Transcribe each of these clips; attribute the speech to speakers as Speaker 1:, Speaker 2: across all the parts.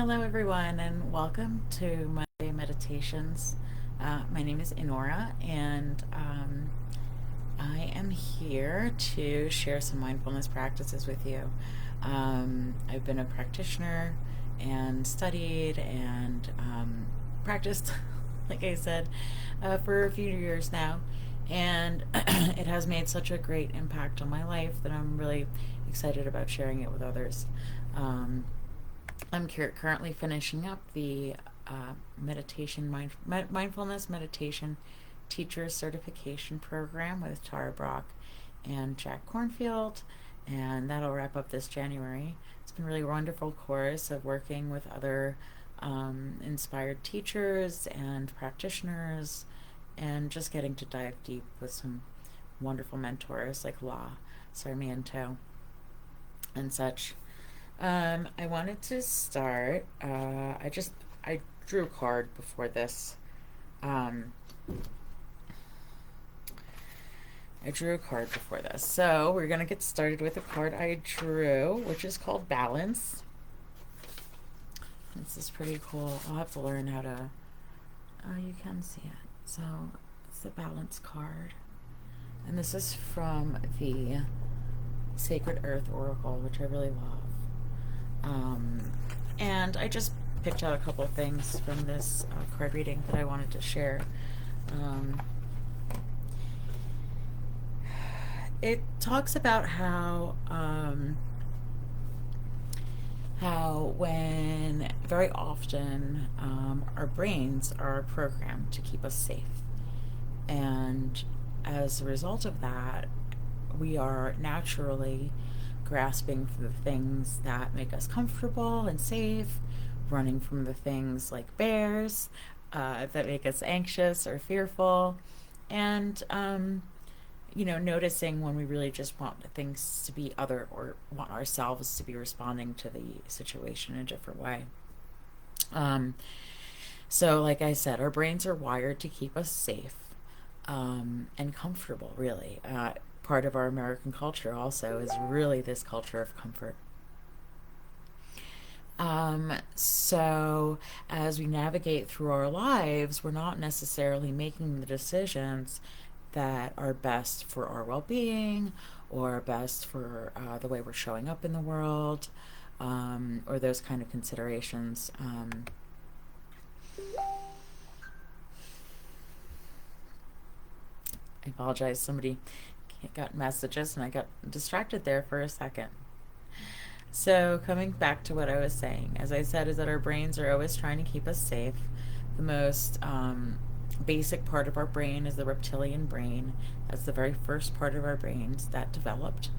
Speaker 1: Hello, everyone, and welcome to Monday Meditations. My name is Aenora, and I am here to share some mindfulness practices with you. I've been a practitioner and studied and practiced, like I said, for a few years now, and it has made such a great impact on my life that I'm really excited about sharing it with others. Um, I'm currently finishing up the mindfulness meditation teacher certification program with Tara Brock and Jack Cornfield, and that'll wrap up this January. It's been a really wonderful course of working with other inspired teachers and practitioners, and just getting to dive deep with some wonderful mentors like La Sarmiento and such. I wanted to start. I drew a card before this. Um, I drew a card before this, so we're gonna get started with a card I drew, which is called Balance. This is pretty cool. I'll have to learn how to. Oh, you can see it. So it's the Balance card, and this is from the Sacred Earth Oracle, which I really love. And I just picked out a couple of things from this card reading that I wanted to share. Um, it talks about how when very often our brains are programmed to keep us safe, and as a result of that, we are naturally grasping for the things that make us comfortable and safe, running from the things like bears that make us anxious or fearful, and noticing when we really just want things to be other, or want ourselves to be responding to the situation in a different way. Um, so, like I said, our brains are wired to keep us safe and comfortable, really. Part of our American culture also is really this culture of comfort. So as we navigate through our lives, we're not necessarily making the decisions that are best for our well-being, or best for the way we're showing up in the world, or those kind of considerations. I apologize. Somebody got messages and I got distracted there for a second. So, coming back to what I was saying, as I said, is that our brains are always trying to keep us safe. The most basic part of our brain is the reptilian brain. That's the very first part of our brains that developed.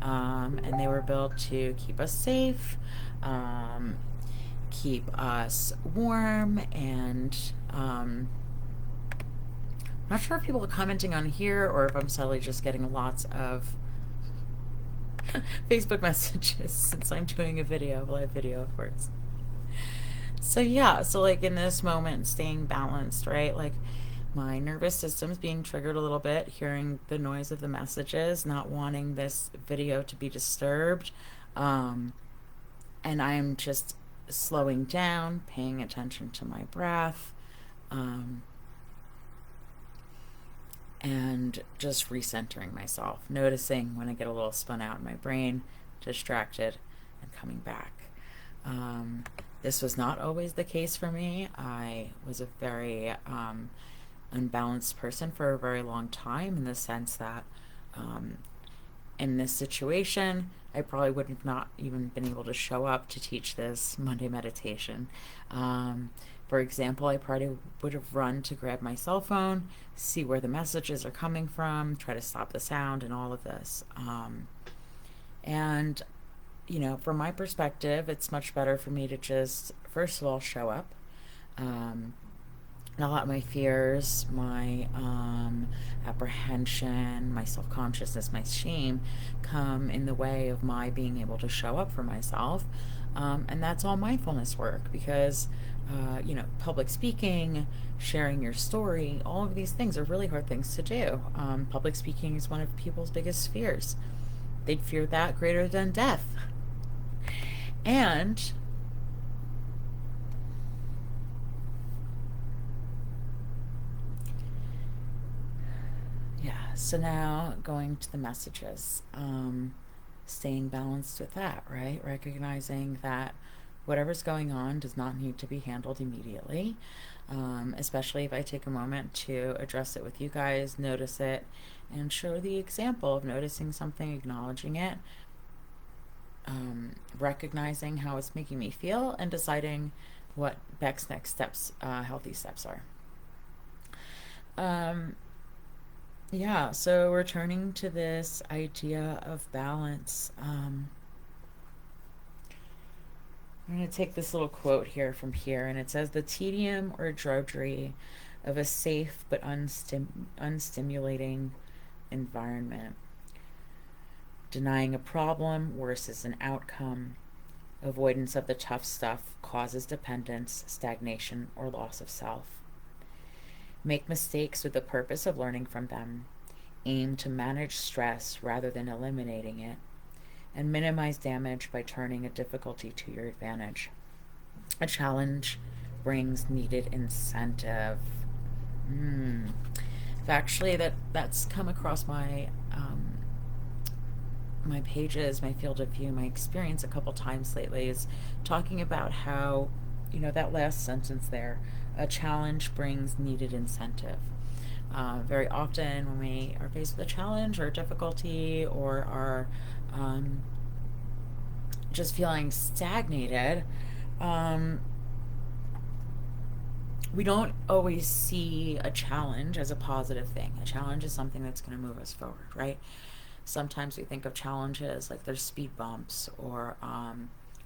Speaker 1: And they were built to keep us safe, keep us warm, and I'm not sure if people are commenting on here or if I'm suddenly just getting lots of Facebook messages since I'm doing a live video, of course. So yeah, so like in this moment, staying balanced, right? Like my nervous system's being triggered a little bit, hearing the noise of the messages, not wanting this video to be disturbed. And I'm just slowing down, paying attention to my breath, and just recentering myself, noticing when I get a little spun out in my brain, distracted, and coming back. This was not always the case for me. I was a very unbalanced person for a very long time, in the sense that in this situation, I probably would have not even been able to show up to teach this Monday meditation. For example, I probably would have run to grab my cell phone, see where the messages are coming from, try to stop the sound, and all of this. And, from my perspective, it's much better for me to just, first of all, show up. Not let my fears, my apprehension, my self-consciousness, my shame come in the way of my being able to show up for myself. And that's all mindfulness work, because public speaking, sharing your story, all of these things are really hard things to do. Public speaking is one of people's biggest fears. They'd fear that greater than death. And So now going to the messages, staying balanced with that, right? Recognizing that whatever's going on does not need to be handled immediately, especially if I take a moment to address it with you guys, notice it, and show the example of noticing something, acknowledging it, recognizing how it's making me feel, and deciding what Beck's next steps, healthy steps are. Yeah, so returning to this idea of balance, I'm going to take this little quote here from here, and it says, "The tedium or drudgery of a safe but unstimulating environment. Denying a problem worsens an outcome. Avoidance of the tough stuff causes dependence, stagnation, or loss of self. Make mistakes with the purpose of learning from them. Aim to manage stress rather than eliminating it. And minimize damage by turning a difficulty to your advantage. A challenge brings needed incentive." Actually, that's come across my my pages, my field of view, my experience a couple times lately, is talking about how, that last sentence there, a challenge brings needed incentive. Very often when we are faced with a challenge or a difficulty, or are just feeling stagnated, we don't always see a challenge as a positive thing. A challenge is something that's going to move us forward, right? Sometimes we think of challenges like they're speed bumps, or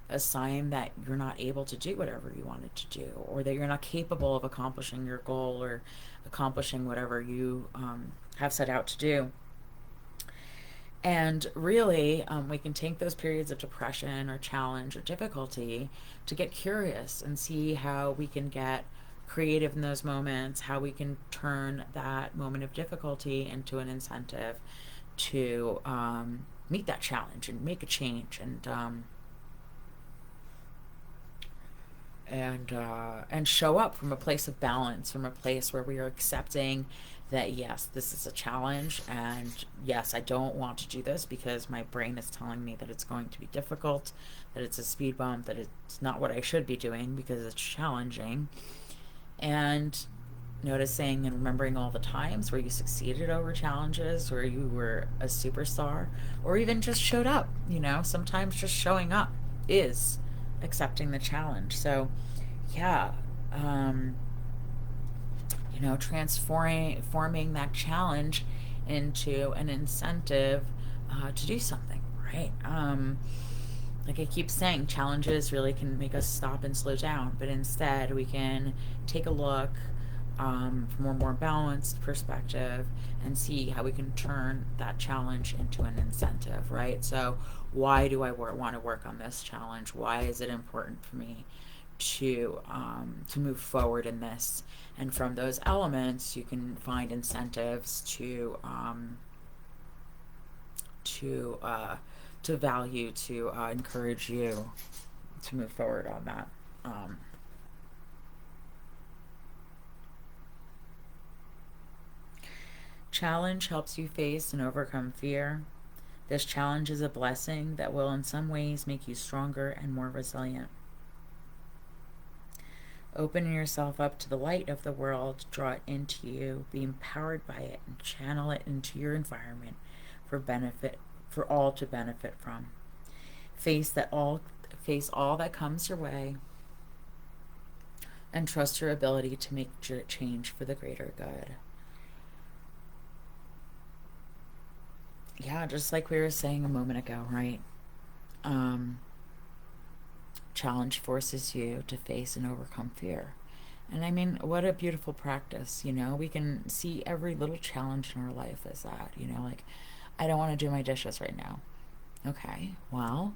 Speaker 1: a sign that you're not able to do whatever you wanted to do, or that you're not capable of accomplishing your goal or accomplishing whatever you have set out to do. And really, we can take those periods of depression or challenge or difficulty to get curious and see how we can get creative in those moments, how we can turn that moment of difficulty into an incentive to meet that challenge and make a change, and show up from a place of balance, from a place where we are accepting that, yes, this is a challenge, and yes, I don't want to do this because my brain is telling me that it's going to be difficult, that it's a speed bump, that it's not what I should be doing because it's challenging. And noticing and remembering all the times where you succeeded over challenges, where you were a superstar, or even just showed up. Sometimes just showing up is accepting the challenge. So yeah, transforming that challenge into an incentive to do something, right? Like I keep saying, challenges really can make us stop and slow down, but instead we can take a look from a more balanced perspective and see how we can turn that challenge into an incentive, right? So why do I want to work on this challenge? Why is it important for me to move forward in this? And from those elements, you can find incentives to value, to encourage you to move forward on that. Challenge helps you face and overcome fear. This challenge is a blessing that will in some ways make you stronger and more resilient. Open yourself up to the light of the world, draw it into you, be empowered by it, and channel it into your environment for all to benefit from. Face all that comes your way, and trust your ability to make change for the greater good. Yeah, just like we were saying a moment ago, right? Challenge forces you to face and overcome fear. And I mean, what a beautiful practice, we can see every little challenge in our life as that, like, I don't want to do my dishes right now. Okay, well,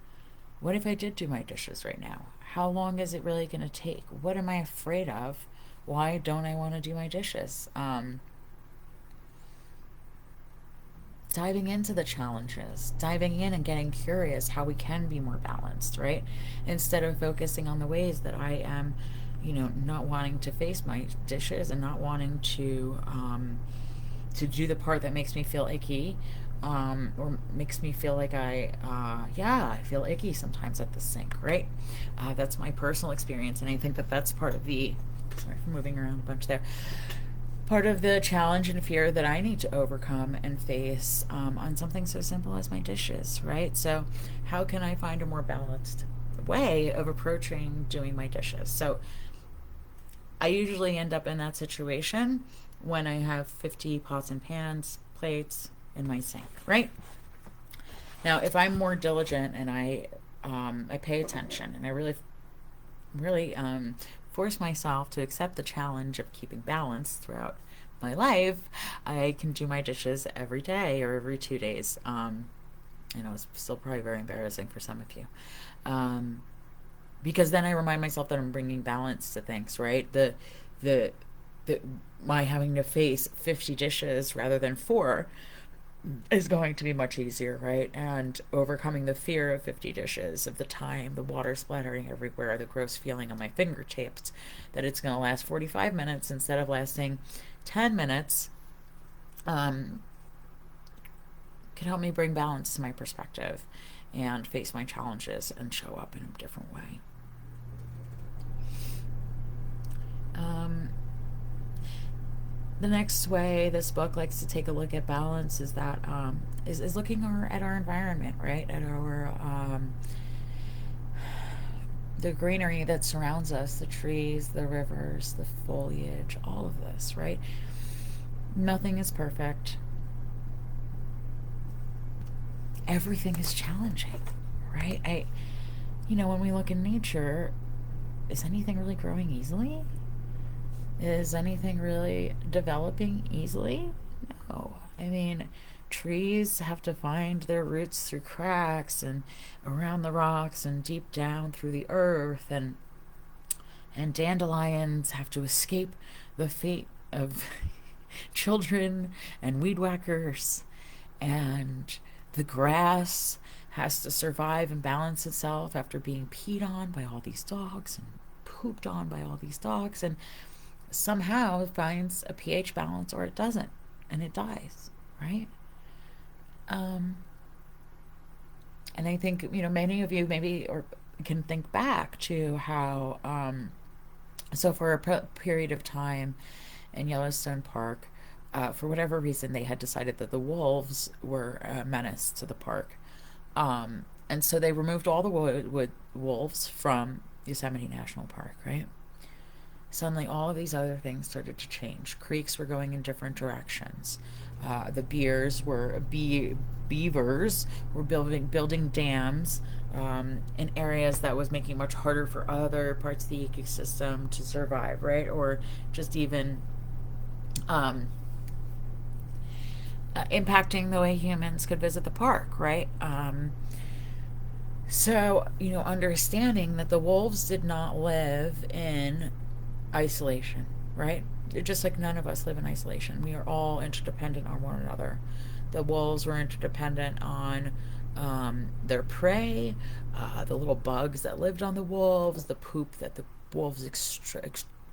Speaker 1: what if I did do my dishes right now? How long is it really going to take? What am I afraid of? Why don't I want to do my dishes? Diving into the challenges, diving in and getting curious how we can be more balanced, right? Instead of focusing on the ways that I am, not wanting to face my dishes and not wanting to to do the part that makes me feel icky, or makes me feel like I feel icky sometimes at the sink, right? That's my personal experience, and I think that that's part of the, sorry for moving around a bunch there, part of the challenge and fear that I need to overcome and face on something so simple as my dishes, right? So, how can I find a more balanced way of approaching doing my dishes? So, I usually end up in that situation when I have 50 pots and pans, plates in my sink, right? Now, if I'm more diligent and I pay attention and I really force myself to accept the challenge of keeping balance throughout my life, I can do my dishes every day or every 2 days. I know it's still probably very embarrassing for some of you. Because then I remind myself that I'm bringing balance to things, right? The, the my having to face 50 dishes rather than 4 is going to be much easier, right? And overcoming the fear of 50 dishes, of the time, the water splattering everywhere, the gross feeling on my fingertips, that it's going to last 45 minutes instead of lasting 10 minutes, can help me bring balance to my perspective and face my challenges and show up in a different way. The next way this book likes to take a look at balance is that is looking at our environment, right? At our the greenery that surrounds us, the trees, the rivers, the foliage, all of this, right? Nothing is perfect. Everything is challenging, right? When we look in nature, is anything really growing easily? Is anything really developing easily? No. I mean, trees have to find their roots through cracks and around the rocks and deep down through the earth, and dandelions have to escape the fate of children and weed whackers, and the grass has to survive and balance itself after being peed on by all these dogs and pooped on by all these dogs, and somehow it finds a pH balance, or it doesn't, and it dies, right? And I think, many of you maybe or can think back to how, so for a period of time in Yellowstone Park, for whatever reason, they had decided that the wolves were a menace to the park. And so they removed all the wolves from Yosemite National Park, right? Suddenly all of these other things started to change. Creeks were going in different directions. The beavers were building dams in areas that was making it much harder for other parts of the ecosystem to survive, right? Or just even impacting the way humans could visit the park, right? So, understanding that the wolves did not live in isolation, right? Just like none of us live in isolation. We are all interdependent on one another. The wolves were interdependent on their prey, the little bugs that lived on the wolves, the poop that the wolves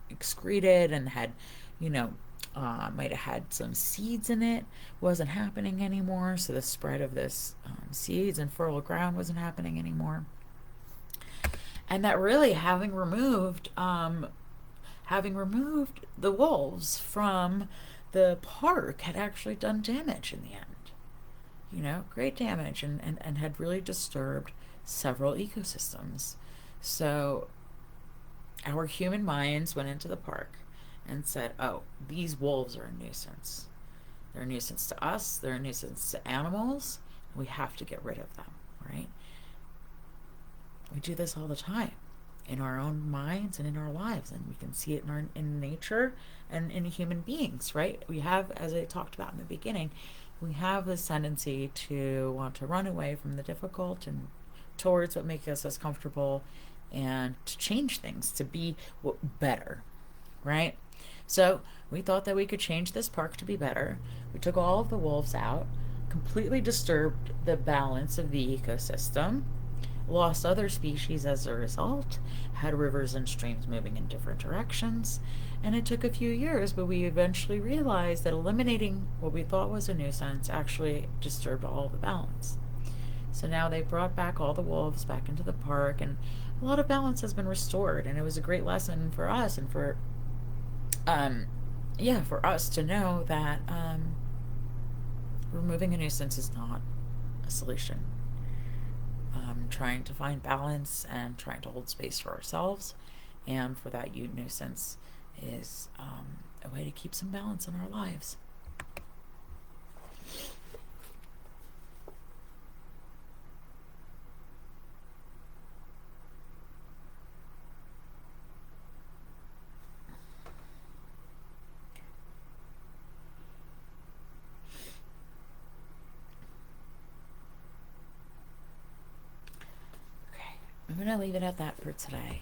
Speaker 1: excreted and had, might have had some seeds in it, wasn't happening anymore. So the spread of this seeds and fertile ground wasn't happening anymore. And that really having removed the wolves from the park had actually done damage in the end. Great damage, and had really disturbed several ecosystems. So our human minds went into the park and said, oh, these wolves are a nuisance. They're a nuisance to us, they're a nuisance to animals, and we have to get rid of them, right? We do this all the time in our own minds and in our lives, and we can see it in nature and in human beings, right? We have, as I talked about in the beginning, we have this tendency to want to run away from the difficult and towards what makes us comfortable, and to change things to be better, right? So we thought that we could change this park to be better. We took all of the wolves out, completely disturbed the balance of the ecosystem, lost other species as a result, had rivers and streams moving in different directions, and it took a few years, but we eventually realized that eliminating what we thought was a nuisance actually disturbed all the balance. So now they brought back all the wolves back into the park, and a lot of balance has been restored, and it was a great lesson for us and um, for us to know that removing a nuisance is not a solution. Trying to find balance and trying to hold space for ourselves and for that nuisance is a way to keep some balance in our lives. I'm going to leave it at that for today.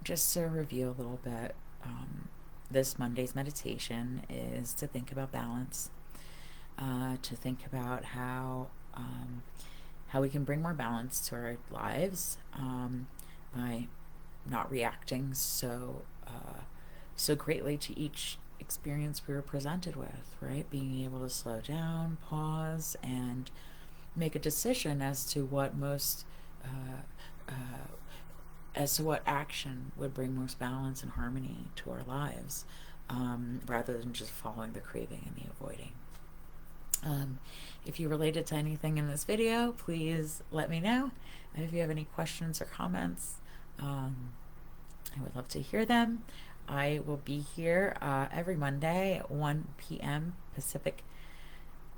Speaker 1: Just to review a little bit, this Monday's meditation is to think about balance, to think about how we can bring more balance to our lives by not reacting so greatly to each experience we were presented with, right? Being able to slow down, pause, and make a decision as to what action would bring most balance and harmony to our lives, rather than just following the craving and the avoiding. If you related to anything in this video, please let me know. And if you have any questions or comments, I would love to hear them. I will be here every Monday at 1 p.m. Pacific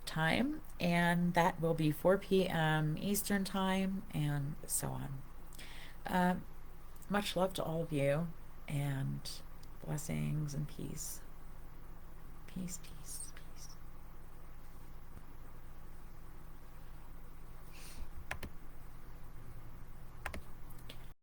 Speaker 1: time, and that will be 4 p.m. Eastern time, and so on. Much love to all of you, and blessings and peace. Peace, peace.